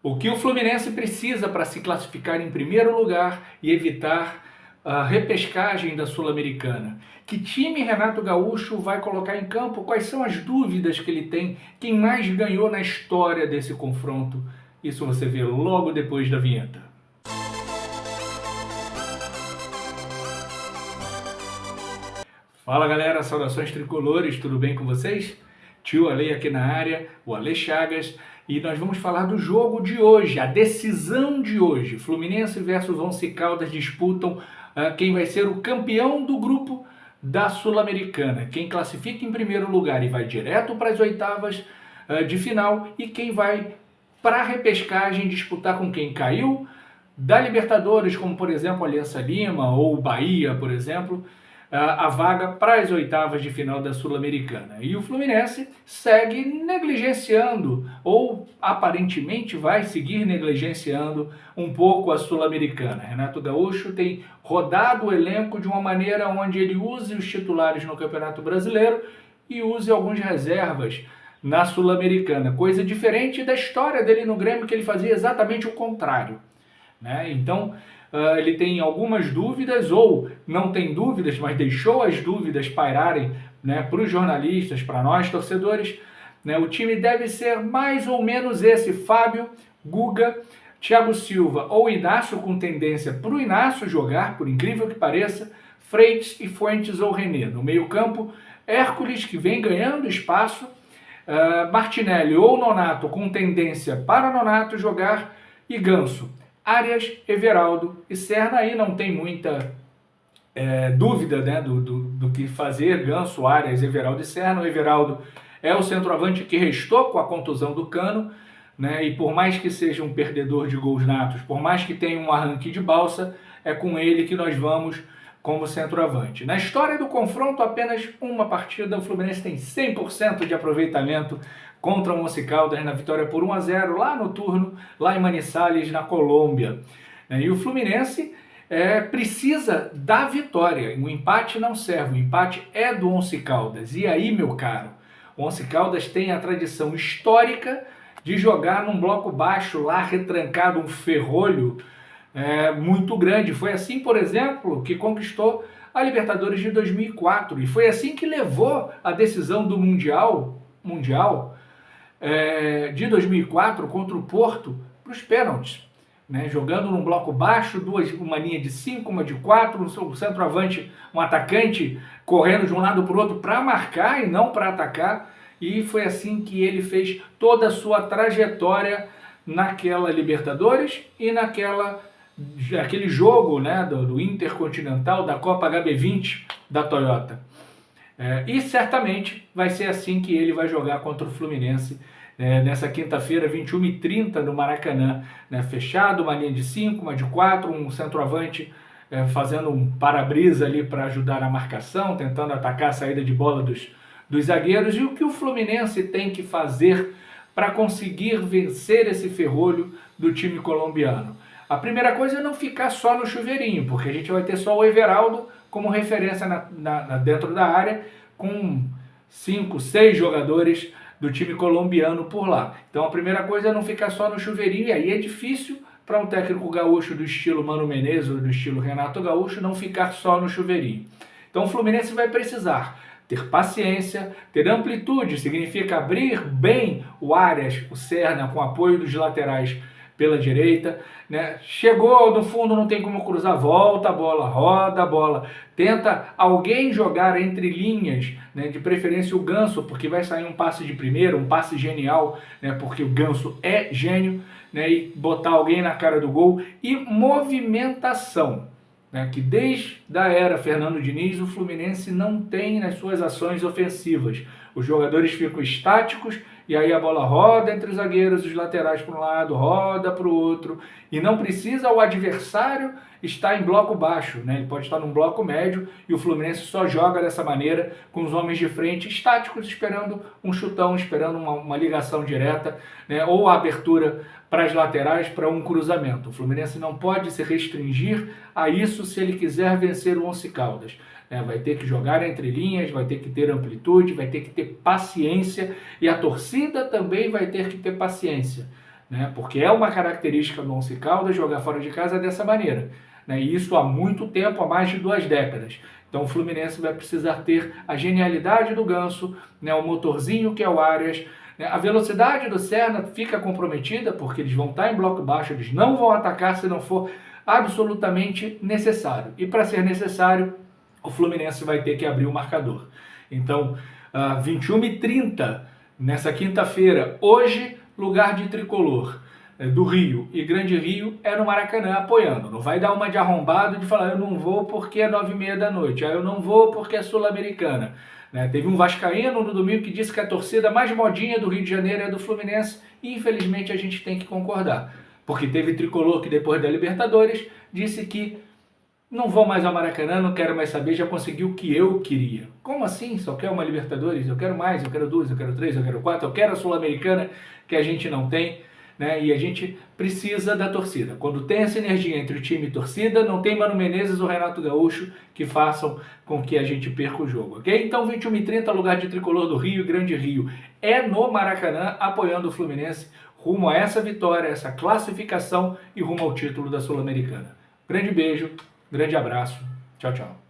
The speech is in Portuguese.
O que o Fluminense precisa para se classificar em primeiro lugar e evitar a repescagem da Sul-Americana? Que time Renato Gaúcho vai colocar em campo? Quais são as dúvidas que ele tem? Quem mais ganhou na história desse confronto? Isso você vê logo depois da vinheta. Fala galera, saudações tricolores, tudo bem com vocês? Tio Ale aqui na área, o Ale Chagas, e nós vamos falar do jogo de hoje, a decisão de hoje. Fluminense versus Once Caldas disputam quem vai ser o campeão do grupo da Sul-Americana, quem classifica em primeiro lugar e vai direto para as oitavas de final, e quem vai para a repescagem disputar com quem caiu da Libertadores, como por exemplo a Aliança Lima ou o Bahia, por exemplo, a vaga para as oitavas de final da Sul-Americana. E o Fluminense segue negligenciando, ou aparentemente vai seguir negligenciando um pouco a Sul-Americana. Renato Gaúcho tem rodado o elenco de uma maneira onde ele use os titulares no Campeonato Brasileiro e use algumas reservas na Sul-Americana. Coisa diferente da história dele no Grêmio, que ele fazia exatamente o contrário, né? Então, ele tem algumas dúvidas, ou não tem dúvidas, mas deixou as dúvidas pairarem, né, para os jornalistas, para nós torcedores, né? O time deve ser mais ou menos esse: Fábio, Guga, Thiago Silva ou Inácio, com tendência para o Inácio jogar, por incrível que pareça, Freitas e Fuentes ou René. No meio campo, Hércules, que vem ganhando espaço, Martinelli ou Nonato, com tendência para Nonato jogar, e Ganso. Arias, Everaldo e Serna. Aí não tem muita dúvida, né, do que fazer: Ganso, Arias, Everaldo e Serna. O Everaldo é o centroavante que restou com a contusão do Cano, né, e por mais que seja um perdedor de gols natos, por mais que tenha um arranque de balsa, é com ele que nós vamos como centroavante. Na história do confronto, apenas uma partida, o Fluminense tem 100% de aproveitamento contra o Once Caldas, na vitória por 1-0 lá no turno, lá em Manizales, na Colômbia. E o Fluminense precisa da vitória. O empate não serve, o empate é do Once Caldas. E aí, meu caro, o Once Caldas tem a tradição histórica de jogar num bloco baixo, lá retrancado, um ferrolho muito grande. Foi assim, por exemplo, que conquistou a Libertadores de 2004, e foi assim que levou a decisão do Mundial de 2004 contra o Porto para os pênaltis, né? Jogando num bloco baixo, uma linha de 5, uma de 4, um centroavante, um atacante correndo de um lado para o outro para marcar e não para atacar, e foi assim que ele fez toda a sua trajetória naquela Libertadores e aquele jogo, né, do Intercontinental, da Copa HB20 da Toyota. E certamente vai ser assim que ele vai jogar contra o Fluminense nessa quinta-feira, 21h30, no Maracanã, né? Fechado, uma linha de 5, uma de 4, um centroavante fazendo um para-brisa ali para ajudar na marcação, tentando atacar a saída de bola dos zagueiros. E o que o Fluminense tem que fazer para conseguir vencer esse ferrolho do time colombiano? A primeira coisa é não ficar só no chuveirinho, porque a gente vai ter só o Everaldo como referência dentro da área, com 5, 6 jogadores do time colombiano por lá. Então a primeira coisa é não ficar só no chuveirinho, e aí é difícil para um técnico gaúcho do estilo Mano Menezes ou do estilo Renato Gaúcho não ficar só no chuveirinho. Então o Fluminense vai precisar ter paciência, ter amplitude, significa abrir bem o Arias, o Serna, com apoio dos laterais pela direita, né? Chegou no fundo, não tem como cruzar, volta a bola, roda a bola, tenta alguém jogar entre linhas, né? De preferência o Ganso, porque vai sair um passe de primeira, um passe genial, né? Porque o Ganso é gênio, né? E botar alguém na cara do gol. E movimentação, né? Que desde a era Fernando Diniz o Fluminense não tem nas suas ações ofensivas. Os jogadores ficam estáticos, e aí a bola roda entre os zagueiros, os laterais para um lado, roda para o outro, e não precisa o adversário estar em bloco baixo, né? Ele pode estar num bloco médio, e o Fluminense só joga dessa maneira, com os homens de frente estáticos, esperando um chutão, esperando uma ligação direta, né? Ou a abertura para as laterais, para um cruzamento. O Fluminense não pode se restringir a isso se ele quiser vencer o Once Caldas. Vai ter que jogar entre linhas, vai ter que ter amplitude, vai ter que ter paciência, e a torcida também vai ter que ter paciência. né? Porque é uma característica do Once Caldas jogar fora de casa dessa maneira, né? E isso há muito tempo, há mais de 2 décadas. Então o Fluminense vai precisar ter a genialidade do Ganso, né? O motorzinho que é o Arias, né? A velocidade do Serna fica comprometida porque eles vão estar em bloco baixo, eles não vão atacar se não for absolutamente necessário. E para ser necessário, o Fluminense vai ter que abrir o marcador. Então, 21h30, nessa quinta-feira, hoje, lugar de tricolor do Rio e Grande Rio é no Maracanã apoiando. Não vai dar uma de arrombado de falar eu não vou porque é 9h30 da noite, eu não vou porque é Sul-Americana. Né? Teve um vascaíno no domingo que disse que a torcida mais modinha do Rio de Janeiro é do Fluminense e infelizmente a gente tem que concordar. Porque teve tricolor que depois da Libertadores disse que não vou mais ao Maracanã, não quero mais saber, já consegui o que eu queria. Como assim? Só quer uma Libertadores? Eu quero mais, eu quero 2, eu quero 3, eu quero 4, eu quero a Sul-Americana que a gente não tem, né? E a gente precisa da torcida. Quando tem essa energia entre o time e torcida, não tem Mano Menezes ou Renato Gaúcho que façam com que a gente perca o jogo, ok? Então 21h30, lugar de tricolor do Rio e Grande Rio é no Maracanã, apoiando o Fluminense rumo a essa vitória, essa classificação e rumo ao título da Sul-Americana. Grande beijo, grande abraço, tchau, tchau.